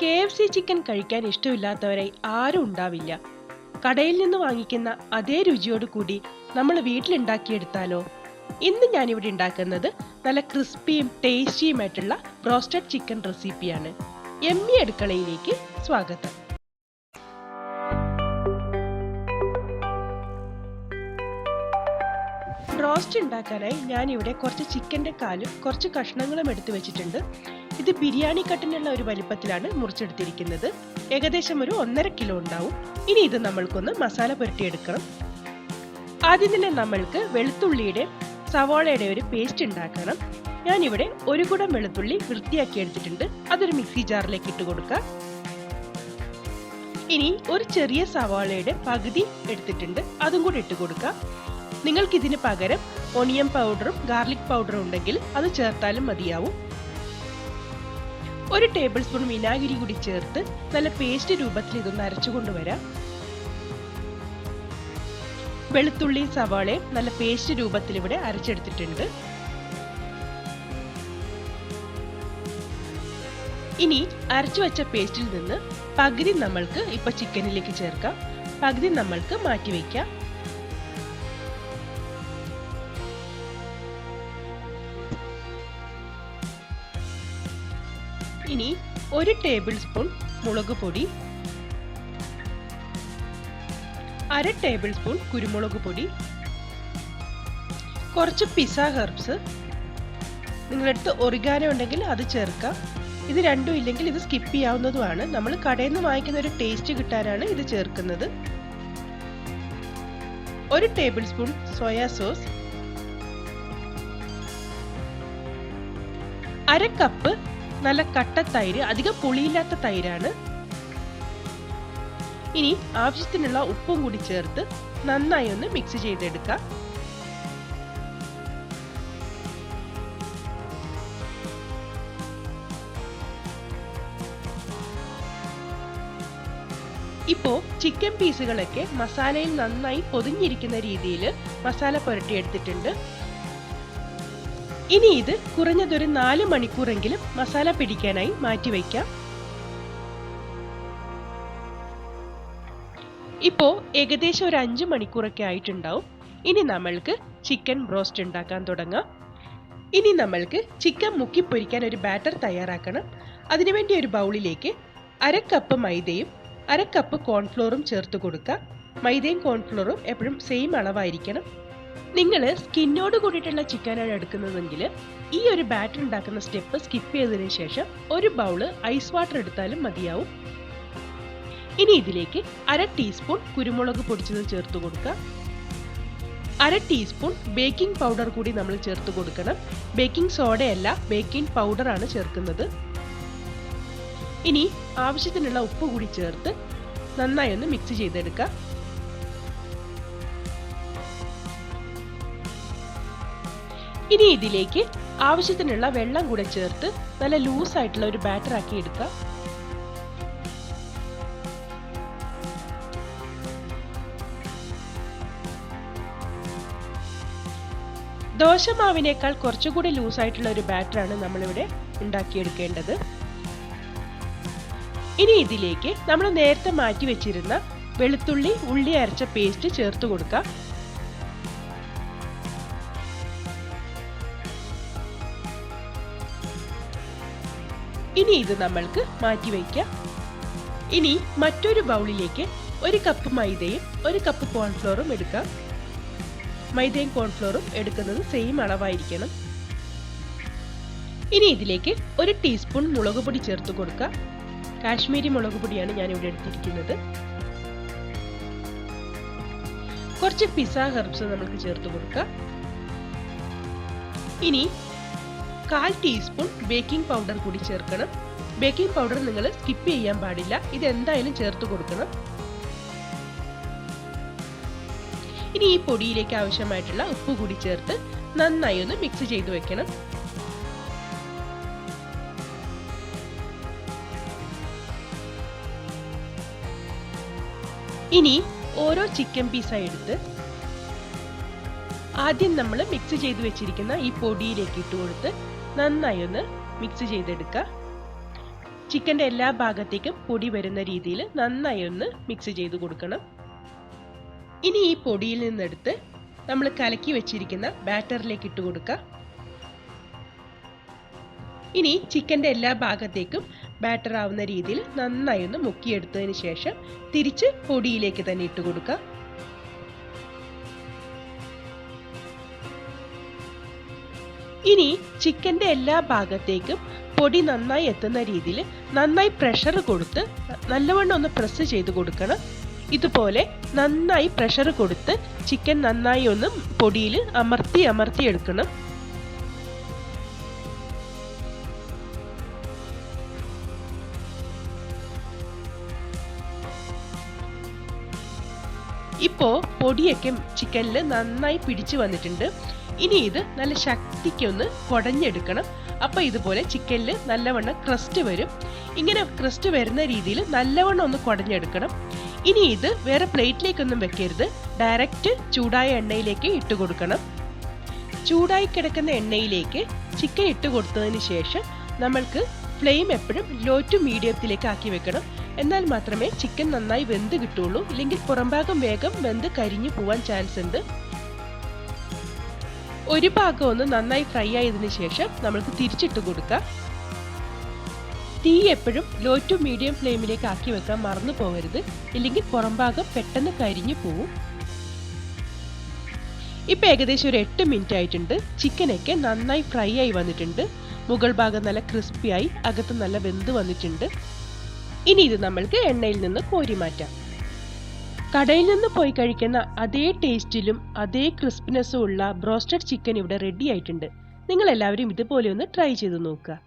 KFC chicken കഴിക്കാൻ ഇഷ്ടമില്ലാത്തവരായി ആരും ഉണ്ടാവില്ല. കടയിൽ നിന്ന് വാങ്ങിക്കുന്ന അതേ രുചിയോട് കൂടി നമ്മൾ വീട്ടിലുണ്ടാക്കിയെടുത്താലോ? ഇന്ന് ഞാനിവിടെ ഉണ്ടാക്കുന്നത് നല്ല ക്രിസ്പിയും ടേസ്റ്റിയുമായിട്ടുള്ള ബ്രോസ്റ്റഡ് ചിക്കൻ റെസിപ്പിയാണ്. എമ്മി അടുക്കളയിലേക്ക് സ്വാഗതം. റോസ്റ്റ് ഉണ്ടാക്കാനായി ഞാനിവിടെ കുറച്ച് ചിക്കൻ്റെ കാലും കുറച്ച് കഷ്ണങ്ങളും എടുത്തു വെച്ചിട്ടുണ്ട്. ഇത് ബിരിയാണി കട്ടിനുള്ള ഒരു വലിപ്പത്തിലാണ് മുറിച്ചെടുത്തിരിക്കുന്നത്. ഏകദേശം ഒരു 1.5 കിലോ ഉണ്ടാവും. ഇനി ഇത് നമ്മൾക്കൊന്ന് മസാല പുരട്ടിയെടുക്കണം. ആദ്യം തന്നെ നമ്മൾക്ക് വെളുത്തുള്ളിയുടെ സവാളയുടെ ഒരു പേസ്റ്റ് ഉണ്ടാക്കണം. ഞാനിവിടെ 1 കുടം വെളുത്തുള്ളി വൃത്തിയാക്കി എടുത്തിട്ടുണ്ട്. അതൊരു മിക്സി ജാറിലേക്ക് ഇട്ട് കൊടുക്കാം. ഇനി ഒരു ചെറിയ സവാളയുടെ പകുതി എടുത്തിട്ടുണ്ട്, അതും കൂടി ഇട്ട് കൊടുക്കാം. നിങ്ങൾക്ക് ഇതിന് പകരം ഓണിയൻ പൗഡറും ഗാർലിക് പൗഡറും ഉണ്ടെങ്കിൽ അത് ചേർത്താലും മതിയാവും. 1 ടേബിൾ സ്പൂൺ വിനാഗിരി കൂടി ചേർത്ത് നല്ല പേസ്റ്റ് രൂപത്തിൽ ഇതൊന്ന് അരച്ചു കൊണ്ടുവരാം. വെളുത്തുള്ളി സവാളയും നല്ല പേസ്റ്റ് രൂപത്തിൽ ഇവിടെ അരച്ചെടുത്തിട്ടുണ്ട്. ഇനി അരച്ചു വെച്ച പേസ്റ്റിൽ നിന്ന് പകുതി നമ്മൾക്ക് ഇപ്പൊ ചിക്കനിലേക്ക് ചേർക്കാം, പകുതി നമ്മൾക്ക് മാറ്റിവെക്കാം. ഇനി 1 ടേബിൾ സ്പൂൺ മുളക് പൊടി, 1/2 ടേബിൾ സ്പൂൺ കുരുമുളക് പൊടി, കുറച്ച് പിസ്സ ഹെർബ്സ്. നിങ്ങളടുത്ത് ഒറിഗാനോ ഉണ്ടെങ്കിൽ അത് ചേർക്കാം. ഇത് രണ്ടും ഇല്ലെങ്കിൽ ഇത് സ്കിപ്പ് ചെയ്യാവുന്നതുമാണ്. നമ്മൾ കടയിൽ നിന്ന് വാങ്ങിക്കുന്ന ഒരു ടേസ്റ്റ് കിട്ടാനാണ് ഇത് ചേർക്കുന്നത്. 1 table spoon soya sauce, 1/2 cup നല്ല കട്ട തൈര്, അധികം പുളിയില്ലാത്ത തൈരാണ്. ഇനി ആവശ്യത്തിനുള്ള ഉപ്പും കൂടി ചേർത്ത് നന്നായി ഒന്ന് മിക്സ് ചെയ്തെടുക്കാം. ഇപ്പോ ചിക്കൻ പീസുകളൊക്കെ മസാലയിൽ നന്നായി പൊതിഞ്ഞിരിക്കുന്ന രീതിയിൽ മസാല പുരട്ടിയെടുത്തിട്ടുണ്ട്. ഇനി ഇത് കുറഞ്ഞതൊരു 4 മണിക്കൂറെങ്കിലും മസാല പിടിക്കാനായി മാറ്റിവെക്കാം. ഇപ്പോ ഏകദേശം ഒരു 5 മണിക്കൂറൊക്കെ ആയിട്ടുണ്ടാവും. ഇനി നമ്മൾക്ക് ചിക്കൻ ബ്രോസ്റ്റ് ഉണ്ടാക്കാൻ തുടങ്ങാം. ഇനി നമ്മൾക്ക് ചിക്കൻ മുക്കി പൊരിക്കാൻ ഒരു ബാറ്റർ തയ്യാറാക്കണം. അതിനുവേണ്ടി ഒരു ബൗളിലേക്ക് 1/2 കപ്പ് മൈദയും 1/2 കപ്പ് കോൺഫ്ലോറും ചേർത്ത് കൊടുക്കുക. മൈദയും കോൺഫ്ലോറും എപ്പോഴും സെയിം അളവായിരിക്കണം. നിങ്ങൾ സ്കിന്നോട് കൂടിയിട്ടുള്ള ചിക്കനാണ് എടുക്കുന്നതെങ്കിൽ ഈ ഒരു ബാറ്റർ ഉണ്ടാക്കുന്ന സ്റ്റെപ്പ് സ്കിപ്പ് ചെയ്തതിനു ശേഷം ഒരു ബൗള് ഐസ് വാട്ടർ എടുത്താലും മതിയാവും. ഇനി ഇതിലേക്ക് 1/2 ടീസ്പൂൺ കുരുമുളക് പൊടിച്ചത് ചേർത്ത് കൊടുക്കുക. 1/2 ടീസ്പൂൺ ബേക്കിംഗ് പൗഡർ കൂടി നമ്മൾ ചേർത്ത് കൊടുക്കണം. ബേക്കിംഗ് സോഡയല്ല, ബേക്കിംഗ് പൗഡറാണ് ചേർക്കുന്നത്. ഇനി ആവശ്യത്തിനുള്ള ഉപ്പ് കൂടി ചേർത്ത് നന്നായി ഒന്ന് മിക്സ് ചെയ്തെടുക്കുക. ഇനി ഇതിലേക്ക് ആവശ്യത്തിനുള്ള വെള്ളം കൂടെ ചേർത്ത് നല്ല ലൂസ് ആയിട്ടുള്ള ഒരു ബാറ്റർ ആക്കി എടുക്കുക. ദോശമാവിനേക്കാൾ കുറച്ചുകൂടി ലൂസ് ആയിട്ടുള്ള ഒരു ബാറ്ററാണ് നമ്മളിവിടെ ഉണ്ടാക്കിയെടുക്കേണ്ടത്. ഇനി ഇതിലേക്ക് നമ്മൾ നേരത്തെ മാറ്റി വെച്ചിരുന്ന വെളുത്തുള്ളി ഉള്ളി അരച്ച പേസ്റ്റ് ചേർത്ത് കൊടുക്കാം. ഇനി ഇത് നമ്മൾക്ക് മാറ്റിവെക്കാം. ഇനി മറ്റൊരു ബൗളിലേക്ക് 1 കപ്പ് മൈദയും 1 കപ്പ് കോൺഫ്ലോറും എടുക്കാം. മൈദയും കോൺഫ്ലോറും എടുക്കുന്നത് സെയിം അളവായിരിക്കണം. ഇനി ഇതിലേക്ക് 1 ടീസ്പൂൺ മുളക് പൊടി ചേർത്ത് കൊടുക്കാം. കാശ്മീരി മുളക് പൊടിയാണ് ഞാൻ ഇവിടെ എടുത്തിരിക്കുന്നത്. കുറച്ച് പിസ്സ ഹെർബ്സ് നമുക്ക് ചേർത്ത് കൊടുക്കാം. ഇനി 1/4 ടീസ്പൂൺ ബേക്കിംഗ് പൗഡർ കൂടി ചേർക്കണം. ബേക്കിംഗ് പൗഡർ നിങ്ങൾ സ്കിപ്പ് ചെയ്യാൻ പാടില്ല, ഇത് എന്തായാലും ചേർത്ത് കൊടുക്കണം. ഇനി ഈ പൊടിയിലേക്ക് ആവശ്യമായിട്ടുള്ള ഉപ്പ് കൂടി ചേർത്ത് നന്നായി ഒന്ന് മിക്സ് ചെയ്ത് വെക്കണം. ഇനി ഓരോ ചിക്കൻ പീസായി എടുത്ത് ആദ്യം നമ്മൾ മിക്സ് ചെയ്ത് വെച്ചിരിക്കുന്ന ഈ പൊടിയിലേക്ക് ഇട്ട് കൊടുത്ത് നന്നായി ഒന്ന് മിക്സ് ചെയ്തെടുക്കുക. ചിക്കൻ്റെ എല്ലാ ഭാഗത്തേക്കും പൊടി വരുന്ന രീതിയിൽ നന്നായി ഒന്ന് മിക്സ് ചെയ്ത് കൊടുക്കണം. ഇനി ഈ പൊടിയിൽ നിന്നെടുത്ത് നമ്മൾ കലക്കി വെച്ചിരിക്കുന്ന ബാറ്ററിലേക്ക് ഇട്ട് കൊടുക്കുക. ഇനി ചിക്കൻ്റെ എല്ലാ ഭാഗത്തേക്കും ബാറ്റർ ആവുന്ന രീതിയിൽ നന്നായി ഒന്ന് മുക്കിയെടുത്തതിന് ശേഷം തിരിച്ച് പൊടിയിലേക്ക് തന്നെ ഇട്ട് കൊടുക്കുക. ഇനി ചിക്കൻ്റെ എല്ലാ ഭാഗത്തേക്കും പൊടി നന്നായി എത്തുന്ന രീതിയിൽ നന്നായി പ്രഷർ കൊടുത്ത് നല്ലവണ്ണം ഒന്ന് പ്രസ് ചെയ്ത് കൊടുക്കണം. ഇതുപോലെ നന്നായി പ്രഷർ കൊടുത്ത് ചിക്കൻ നന്നായി ഒന്ന് പൊടിയിൽ അമർത്തി എടുക്കണം. ഇപ്പോൾ പൊടിയൊക്കെ ചിക്കനിൽ നന്നായി പിടിച്ചു വന്നിട്ടുണ്ട്. ഇനി ഇത് നല്ല ശക്തിക്കൊന്ന് കുടഞ്ഞെടുക്കണം. അപ്പോൾ ഇതുപോലെ ചിക്കനിൽ നല്ലവണ്ണം ക്രസ്റ്റ് വരും. ഇങ്ങനെ ക്രസ്റ്റ് വരുന്ന രീതിയിൽ നല്ലവണ്ണം ഒന്ന് കുടഞ്ഞെടുക്കണം. ഇനി ഇത് വേറെ പ്ലേറ്റിലേക്കൊന്നും വെക്കരുത്, ഡയറക്റ്റ് ചൂടായ എണ്ണയിലേക്ക് ഇട്ട് കൊടുക്കണം. ചൂടായി കിടക്കുന്ന എണ്ണയിലേക്ക് ചിക്കൻ ഇട്ട് കൊടുത്തതിന് ശേഷം നമ്മൾക്ക് ഫ്ലെയിം എപ്പോഴും ലോ ടു മീഡിയത്തിലേക്ക് ആക്കി വെക്കണം. എന്നാൽ മാത്രമേ ചിക്കൻ നന്നായി വെന്ത് കിട്ടുള്ളൂ. ഇല്ലെങ്കിൽ പുറംഭാഗം വേഗം വെന്ത് കരിഞ്ഞു പോവാൻ ചാൻസ് ഉണ്ട്. ഒരു ഭാഗം ഒന്ന് നന്നായി ഫ്രൈ ആയതിനു ശേഷം നമ്മൾക്ക് തിരിച്ചിട്ട് കൊടുക്കാം. തീ എപ്പോഴും ലോ ടു മീഡിയം ഫ്ലെയിമിലേക്ക് ആക്കി വെക്കാൻ മറന്നു പോകരുത്, ഇല്ലെങ്കിൽ പുറംഭാഗം പെട്ടെന്ന് കരിഞ്ഞു പോവും. ഇപ്പം ഏകദേശം ഒരു 8 മിനിറ്റ് ആയിട്ടുണ്ട്. ചിക്കനൊക്കെ നന്നായി ഫ്രൈ ആയി വന്നിട്ടുണ്ട്. മുകൾ ഭാഗം നല്ല ക്രിസ്പിയായി, അകത്ത് നല്ല വെന്ത് വന്നിട്ടുണ്ട്. ഇനി ഇത് നമ്മൾക്ക് എണ്ണയിൽ നിന്ന് കോരി മാറ്റാം. കടയിൽ നിന്ന് പോയി കഴിക്കുന്ന അതേ ടേസ്റ്റിലും അതേ ക്രിസ്പിനെസ്സും ഉള്ള ബ്രോസ്റ്റഡ് ചിക്കൻ ഇവിടെ റെഡി ആയിട്ടുണ്ട്. നിങ്ങൾ എല്ലാവരും ഇതുപോലെ ഒന്ന് ട്രൈ ചെയ്ത് നോക്കുക.